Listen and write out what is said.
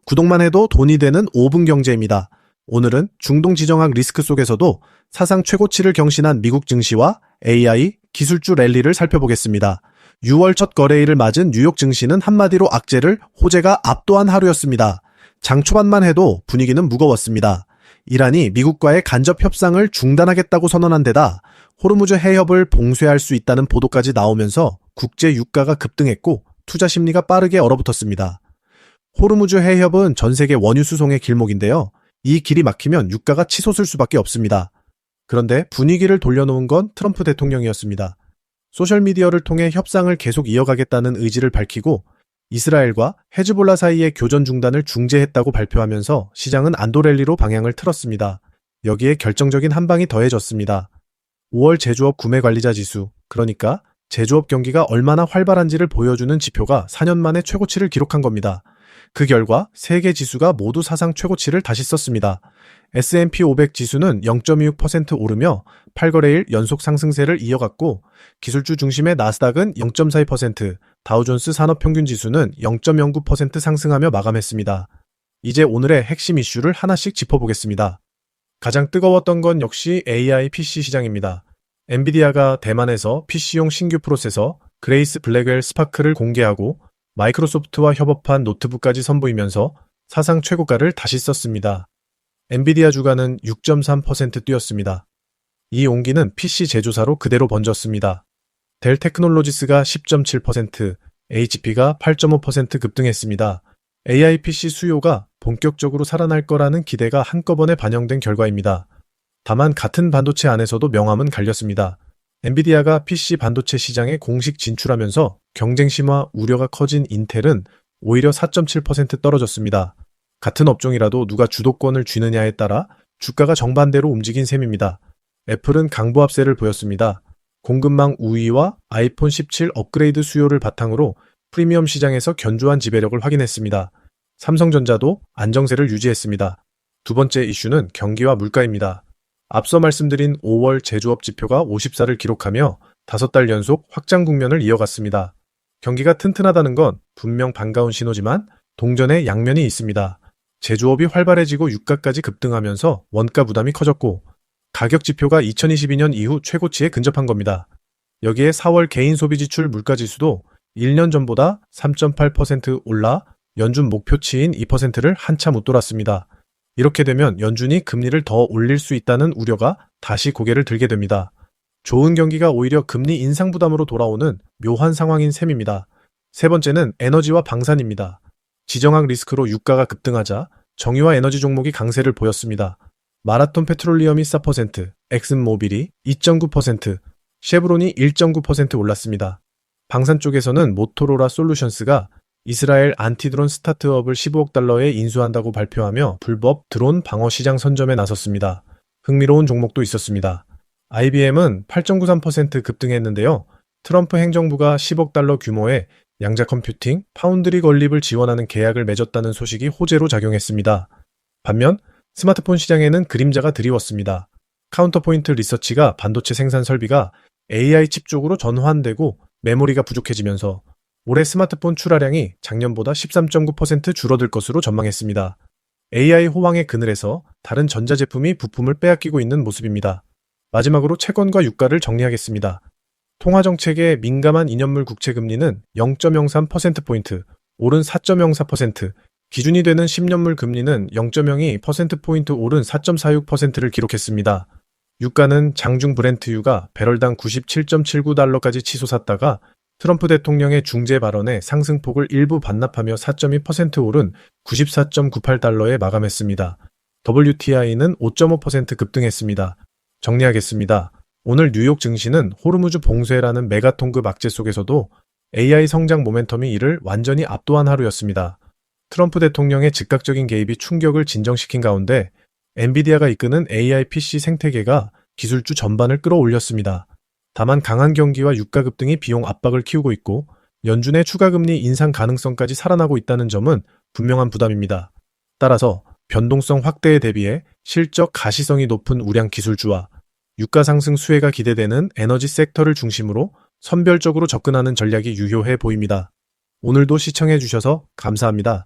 구독만 해도 돈이 되는 5분 경제입니다. 오늘은 중동 지정학 리스크 속에서도 사상 최고치를 경신한 미국 증시와 AI, 기술주 랠리를 살펴보겠습니다. 6월 첫 거래일을 맞은 뉴욕 증시는 한마디로 악재를 호재가 압도한 하루였습니다. 장 초반만 해도 분위기는 무거웠습니다. 이란이 미국과의 간접 협상을 중단하겠다고 선언한 데다 호르무즈 해협을 봉쇄할 수 있다는 보도까지 나오면서 국제 유가가 급등했고 투자 심리가 빠르게 얼어붙었습니다. 호르무즈 해협은 전 세계 원유 수송의 길목인데요. 이 길이 막히면 유가가 치솟을 수밖에 없습니다. 그런데 분위기를 돌려놓은 건 트럼프 대통령이었습니다. 소셜미디어를 통해 협상을 계속 이어가겠다는 의지를 밝히고 이스라엘과 헤즈볼라 사이의 교전 중단을 중재했다고 발표하면서 시장은 안도랠리로 방향을 틀었습니다. 여기에 결정적인 한 방이 더해졌습니다. 5월 제조업 구매관리자 지수, 그러니까 제조업 경기가 얼마나 활발한지를 보여주는 지표가 4년 만에 최고치를 기록한 겁니다. 그 결과 세계 지수가 모두 사상 최고치를 다시 썼습니다. S&P 500 지수는 0.26% 오르며 8거래일 연속 상승세를 이어갔고 기술주 중심의 나스닥은 0.42%, 다우존스 산업평균지수는 0.09% 상승하며 마감했습니다. 이제 오늘의 핵심 이슈를 하나씩 짚어보겠습니다. 가장 뜨거웠던 건 역시 AI PC 시장입니다. 엔비디아가 대만에서 PC용 신규 프로세서 그레이스 블랙웰 스파크를 공개하고 마이크로소프트와 협업한 노트북까지 선보이면서 사상 최고가를 다시 썼습니다. 엔비디아 주가는 6.3% 뛰었습니다. 이 온기는 PC 제조사로 그대로 번졌습니다. 델 테크놀로지스가 10.7%, HP가 8.5% 급등했습니다. AI PC 수요가 본격적으로 살아날 거라는 기대가 한꺼번에 반영된 결과입니다. 다만 같은 반도체 안에서도 명암은 갈렸습니다. 엔비디아가 PC 반도체 시장에 공식 진출하면서 경쟁 심화 우려가 커진 인텔은 오히려 4.7% 떨어졌습니다. 같은 업종이라도 누가 주도권을 쥐느냐에 따라 주가가 정반대로 움직인 셈입니다. 애플은 강보합세를 보였습니다. 공급망 우위와 아이폰 17 업그레이드 수요를 바탕으로 프리미엄 시장에서 견조한 지배력을 확인했습니다. 삼성전자도 안정세를 유지했습니다. 두 번째 이슈는 경기와 물가입니다. 앞서 말씀드린 5월 제조업 지표가 54를 기록하며 5달 연속 확장 국면을 이어갔습니다. 경기가 튼튼하다는 건 분명 반가운 신호지만 동전의 양면이 있습니다. 제조업이 활발해지고 유가까지 급등하면서 원가 부담이 커졌고 가격 지표가 2022년 이후 최고치에 근접한 겁니다. 여기에 4월 개인 소비지출 물가지수도 1년 전보다 3.8% 올라 연준 목표치인 2%를 한참 웃돌았습니다. 이렇게 되면 연준이 금리를 더 올릴 수 있다는 우려가 다시 고개를 들게 됩니다. 좋은 경기가 오히려 금리 인상 부담으로 돌아오는 묘한 상황인 셈입니다. 세 번째는 에너지와 방산입니다. 지정학 리스크로 유가가 급등하자 정유와 에너지 종목이 강세를 보였습니다. 마라톤 페트롤리엄이 4%, 엑슨모빌이 2.9%, 쉐브론이 1.9% 올랐습니다. 방산 쪽에서는 모토로라 솔루션스가 이스라엘 안티드론 스타트업을 15억 달러에 인수한다고 발표하며 불법 드론 방어 시장 선점에 나섰습니다. 흥미로운 종목도 있었습니다. IBM은 8.93% 급등했는데요. 트럼프 행정부가 10억 달러 규모의 양자 컴퓨팅, 파운드리 건립을 지원하는 계약을 맺었다는 소식이 호재로 작용했습니다. 반면 스마트폰 시장에는 그림자가 드리웠습니다. 카운터포인트 리서치가 반도체 생산 설비가 AI 칩 쪽으로 전환되고 메모리가 부족해지면서 올해 스마트폰 출하량이 작년보다 13.9% 줄어들 것으로 전망했습니다. AI 호황의 그늘에서 다른 전자제품이 부품을 빼앗기고 있는 모습입니다. 마지막으로 채권과 유가를 정리하겠습니다. 통화정책에 민감한 인연물 국채금리는 0.03%포인트, 오른 4.04%, 기준이 되는 10년물 금리는 0.02%포인트 오른 4.46%를 기록했습니다. 유가는 장중 브렌트유가 배럴당 97.79달러까지 치솟았다가 트럼프 대통령의 중재 발언에 상승폭을 일부 반납하며 4.2% 오른 94.98달러에 마감했습니다. WTI는 5.5% 급등했습니다. 정리하겠습니다. 오늘 뉴욕 증시는 호르무즈 봉쇄라는 메가톤급 악재 속에서도 AI 성장 모멘텀이 이를 완전히 압도한 하루였습니다. 트럼프 대통령의 즉각적인 개입이 충격을 진정시킨 가운데 엔비디아가 이끄는 AI PC 생태계가 기술주 전반을 끌어올렸습니다. 다만 강한 경기와 유가 급등이 비용 압박을 키우고 있고 연준의 추가 금리 인상 가능성까지 살아나고 있다는 점은 분명한 부담입니다. 따라서 변동성 확대에 대비해 실적 가시성이 높은 우량 기술주와 유가 상승 수혜가 기대되는 에너지 섹터를 중심으로 선별적으로 접근하는 전략이 유효해 보입니다. 오늘도 시청해 주셔서 감사합니다.